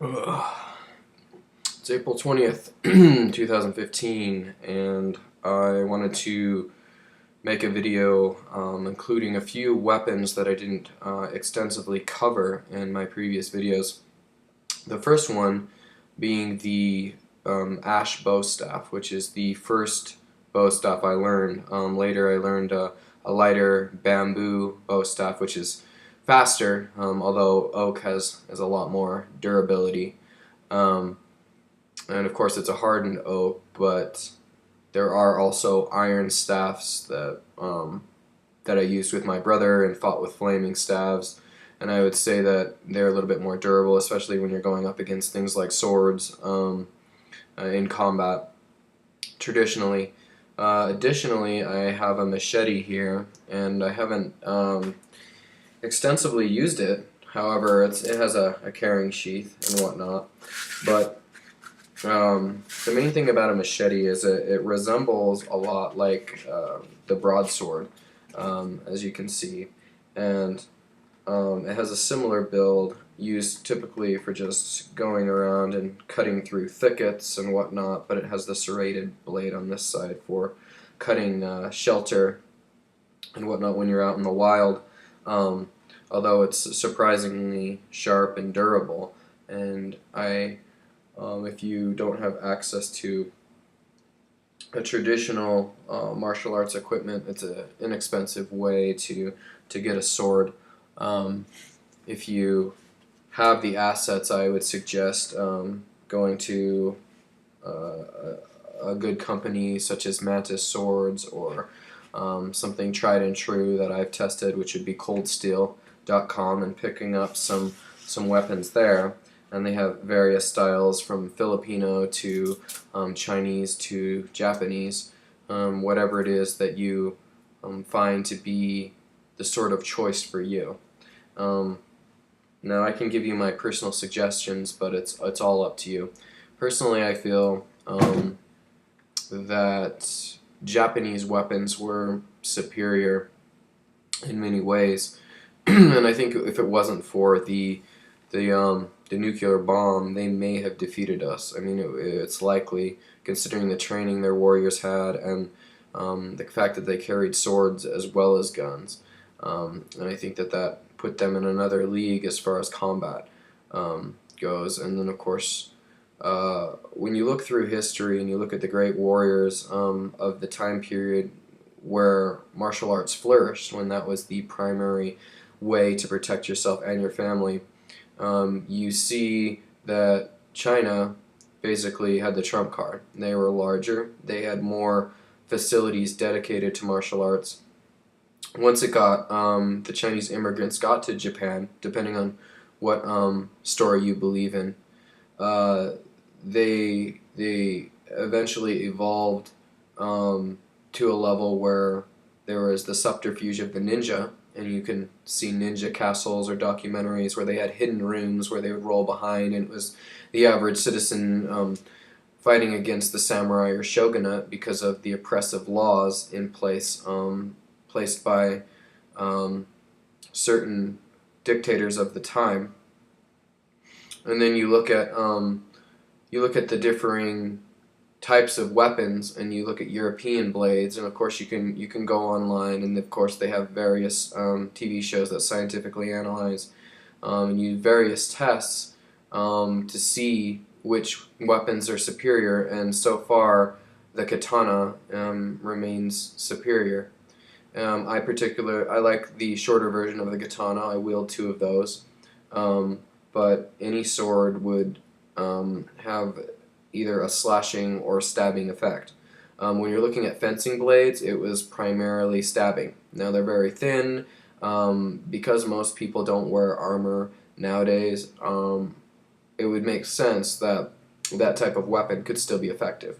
Ugh. It's April 20th, 2015, and I wanted to make a video including a few weapons that I didn't extensively cover in my previous videos. The first one being the ash bow staff, which is the first bow staff I learned. Later I learned a lighter bamboo bow staff, which is faster, although oak has a lot more durability. Um, and of course it's a hardened oak, but there are also iron staffs that I used with my brother and fought with flaming staves, and I would say that they're a little bit more durable, especially when you're going up against things like swords in combat traditionally. Additionally, I have a machete here, and I haven't extensively used it. However, it has a carrying sheath and whatnot, but the main thing about a machete is it resembles a lot like the broadsword, as you can see, and it has a similar build used typically for just going around and cutting through thickets and whatnot, but it has the serrated blade on this side for cutting shelter and whatnot when you're out in the wild, although it's surprisingly sharp and durable. And if you don't have access to a traditional martial arts equipment, it's an inexpensive way to get a sword. If you have the assets, I would suggest going to a good company such as Mantis Swords, or something tried and true that I've tested, which would be coldsteel.com, and picking up some weapons there. And they have various styles from Filipino to Chinese to Japanese, whatever it is that you find to be the sort of choice for you. Now I can give you my personal suggestions, but it's all up to you. Personally, I feel that Japanese weapons were superior in many ways, and I think if it wasn't for the nuclear bomb, they may have defeated us. I mean, it's likely, considering the training their warriors had and the fact that they carried swords as well as guns. And I think that put them in another league as far as combat goes. And then, of course, when you look through history and you look at the great warriors of the time period where martial arts flourished, when that was the primary way to protect yourself and your family, you see that China basically had the trump card. They were larger, they had more facilities dedicated to martial arts. Once the Chinese immigrants got to Japan, depending on what story you believe in, they eventually evolved to a level where there was the subterfuge of the ninja, and you can see ninja castles or documentaries where they had hidden rooms where they would roll behind, and it was the average citizen fighting against the samurai or shogunate because of the oppressive laws in place, placed by certain dictators of the time. And then you look at the differing types of weapons, and you look at European blades, and of course you can go online, and of course they have various TV shows that scientifically analyze and use various tests to see which weapons are superior, and so far the katana remains superior. I like the shorter version of the katana. I wield two of those, but any sword would have either a slashing or stabbing effect. When you're looking at fencing blades, it was primarily stabbing. Now they're very thin, because most people don't wear armor nowadays. It would make sense that that type of weapon could still be effective.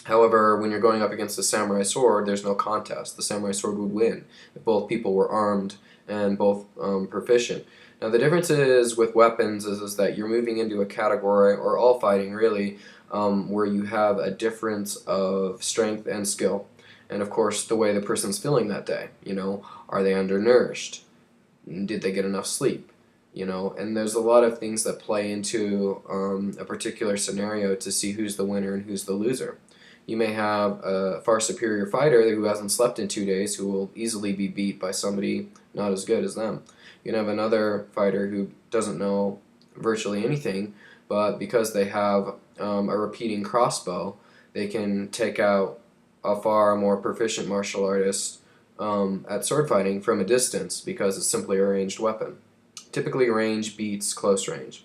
However, when you're going up against a samurai sword, there's no contest. The samurai sword would win if both people were armed and both proficient. Now the difference is with weapons is that you're moving into a category, or all fighting really, where you have a difference of strength and skill. And of course the way the person's feeling that day. Are they undernourished? Did they get enough sleep? And there's a lot of things that play into a particular scenario to see who's the winner and who's the loser. You may have a far superior fighter who hasn't slept in 2 days who will easily be beat by somebody not as good as them. You can have another fighter who doesn't know virtually anything, but because they have a repeating crossbow, they can take out a far more proficient martial artist at sword fighting from a distance because it's simply a ranged weapon. Typically, range beats close range.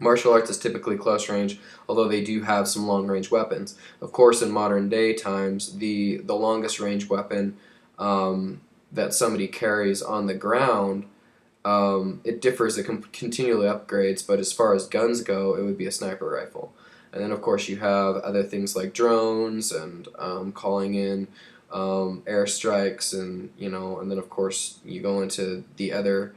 Martial arts is typically close range, although they do have some long range weapons. Of course, in modern day times, the longest range weapon that somebody carries on the ground, it differs. It continually upgrades, but as far as guns go, it would be a sniper rifle. And then, of course, you have other things like drones and calling in airstrikes, and then, of course, you go into the other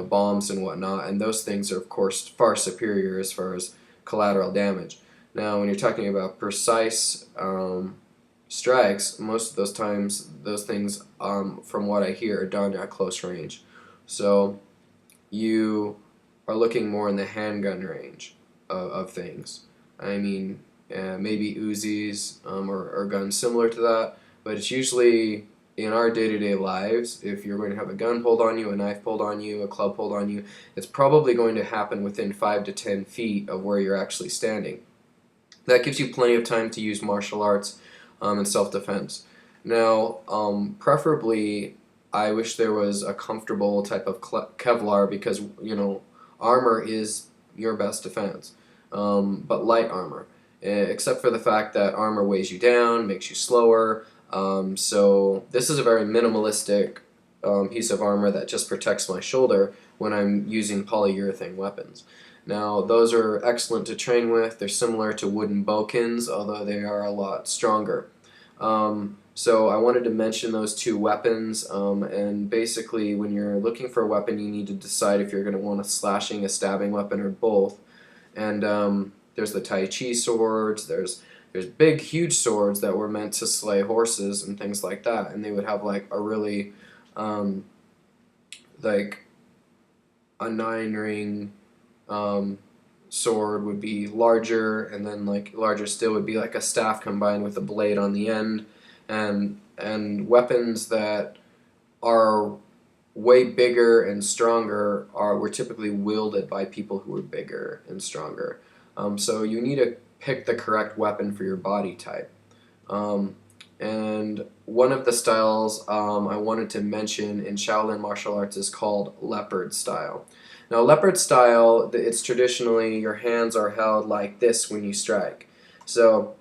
bombs and whatnot, and those things are, of course, far superior as far as collateral damage. Now, when you're talking about precise strikes, most of those times, those things, from what I hear, are done at close range. So you are looking more in the handgun range of things. I mean, maybe Uzis or guns similar to that, but it's usually in our day-to-day lives, if you're going to have a gun pulled on you, a knife pulled on you, a club pulled on you, it's probably going to happen within 5 to 10 feet of where you're actually standing. That gives you plenty of time to use martial arts and self-defense. Now, preferably, I wish there was a comfortable type of Kevlar because, armor is your best defense, but light armor, except for the fact that armor weighs you down, makes you slower. So this is a very minimalistic piece of armor that just protects my shoulder when I'm using polyurethane weapons. Now, those are excellent to train with. They're similar to wooden bowkins, although they are a lot stronger. So I wanted to mention those two weapons, and basically when you're looking for a weapon, you need to decide if you're going to want a slashing, a stabbing weapon, or both. And there's the Tai Chi swords, there's big, huge swords that were meant to slay horses and things like that, and they would have like a really, like a 9-ring sword would be larger, and then like larger still would be like a staff combined with a blade on the end, and weapons that are way bigger and stronger were typically wielded by people who were bigger and stronger. So you need to pick the correct weapon for your body type. And one of the styles I wanted to mention in Shaolin martial arts is called leopard style. Now, leopard style, it's traditionally your hands are held like this when you strike. So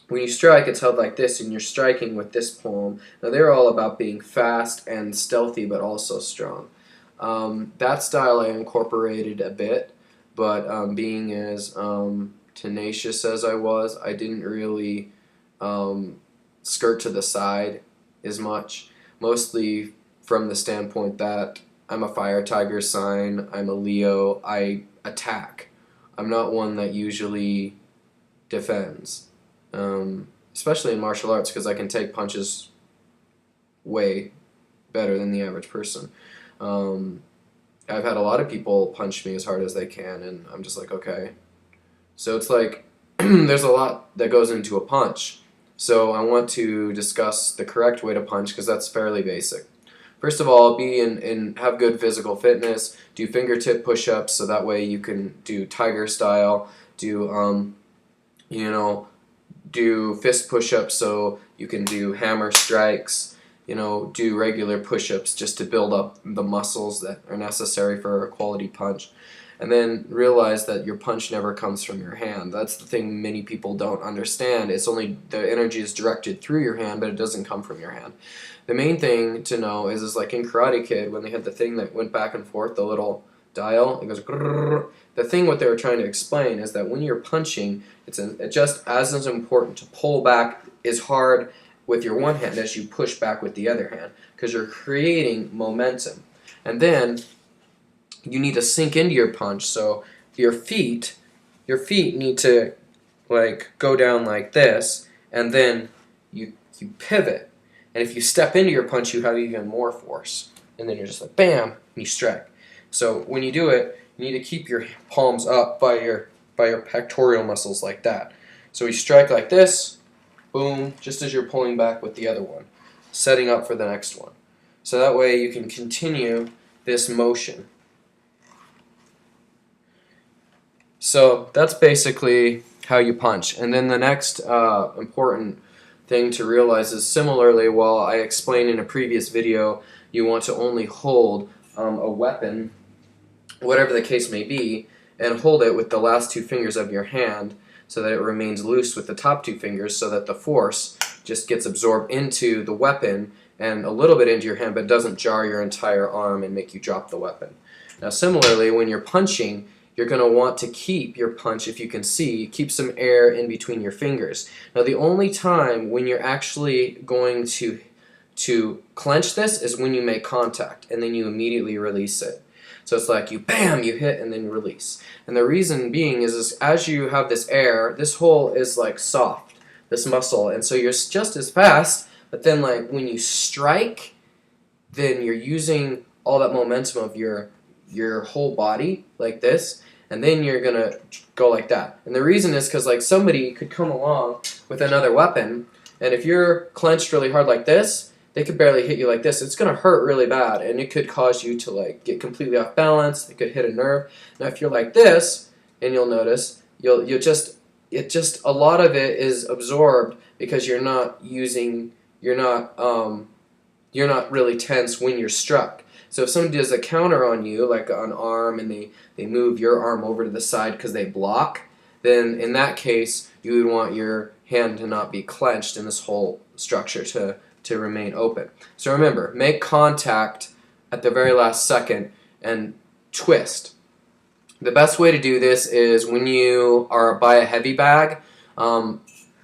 when you strike, it's held like this, and you're striking with this palm. Now, they're all about being fast and stealthy, but also strong. That style I incorporated a bit, but being as tenacious as I was, I didn't really skirt to the side as much, mostly from the standpoint that I'm a fire tiger sign, I'm a Leo, I attack. I'm not one that usually defends, especially in martial arts, because I can take punches way better than the average person. I've had a lot of people punch me as hard as they can, and I'm just like, okay. So it's like there's a lot that goes into a punch. So I want to discuss the correct way to punch because that's fairly basic. First of all, have good physical fitness. Do fingertip push-ups so that way you can do tiger style. Do do fist push-ups so you can do hammer strikes. Do regular push-ups just to build up the muscles that are necessary for a quality punch. And then realize that your punch never comes from your hand. That's the thing many people don't understand. It's only the energy is directed through your hand, but it doesn't come from your hand. The main thing to know is like in Karate Kid, when they had the thing that went back and forth, the little dial, it goes grrr. The thing what they were trying to explain is that when you're punching, it's just as important to pull back as hard with your one hand as you push back with the other hand, because you're creating momentum. And then you need to sink into your punch, so your feet need to like go down like this, and then you pivot. And if you step into your punch, you have even more force. And then you're just like bam, and you strike. So when you do it, you need to keep your palms up by your pectoral muscles like that. So we strike like this, boom, just as you're pulling back with the other one, setting up for the next one. So that way you can continue this motion. So that's basically how you punch. And then the next important thing to realize is, similarly, while I explained in a previous video, you want to only hold a weapon, whatever the case may be, and hold it with the last two fingers of your hand so that it remains loose with the top two fingers, so that the force just gets absorbed into the weapon and a little bit into your hand, but doesn't jar your entire arm and make you drop the weapon. Now similarly, when you're punching, you're going to want to keep your punch, if you can see, keep some air in between your fingers. Now the only time when you're actually going to clench this is when you make contact, and then you immediately release it. So it's like you bam, you hit and then you release. And the reason being is as you have this air, this hole is like soft, this muscle, and so you're just as fast, but then like when you strike, then you're using all that momentum of your whole body like this, and then you're gonna go like that. And the reason is because like somebody could come along with another weapon, and if you're clenched really hard like this, they could barely hit you like this. It's gonna hurt really bad, and it could cause you to like get completely off balance. It could hit a nerve. Now if you're like this, and you'll notice, you'll just a lot of it is absorbed because you're not really tense when you're struck. So if somebody does a counter on you, like an arm, and they move your arm over to the side because they block, then in that case, you would want your hand to not be clenched and this whole structure to remain open. So remember, make contact at the very last second and twist. The best way to do this is when you are by a heavy bag,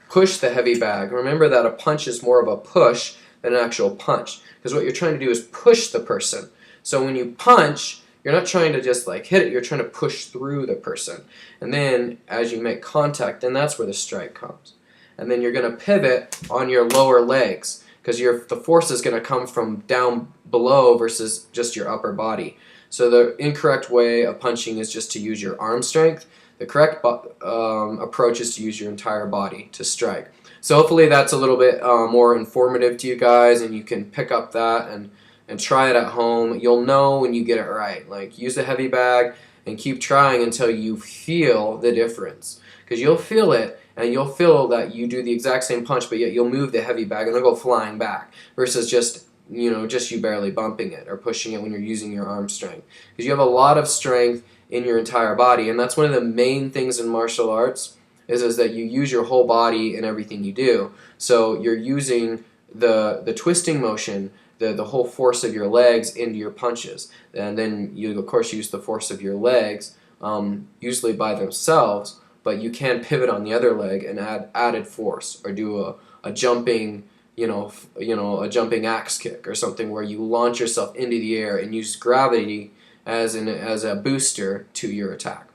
push the heavy bag. Remember that a punch is more of a push than an actual punch, because what you're trying to do is push the person. So when you punch, you're not trying to just like hit it, you're trying to push through the person. And then as you make contact, then that's where the strike comes. And then you're going to pivot on your lower legs, because the force is going to come from down below versus just your upper body. So the incorrect way of punching is just to use your arm strength. The correct approach is to use your entire body to strike. So hopefully that's a little bit more informative to you guys, and you can pick up that and try it at home. You'll know when you get it right. Like, use the heavy bag and keep trying until you feel the difference, because you'll feel it, and you'll feel that you do the exact same punch, but yet you'll move the heavy bag and it'll go flying back, versus just you barely bumping it or pushing it when you're using your arm strength. Because you have a lot of strength in your entire body, and that's one of the main things in martial arts is that you use your whole body in everything you do. So you're using the twisting motion, the whole force of your legs into your punches, and then you of course use the force of your legs usually by themselves, but you can pivot on the other leg and add added force, or do a jumping a jumping axe kick or something where you launch yourself into the air and use gravity as a booster to your attack.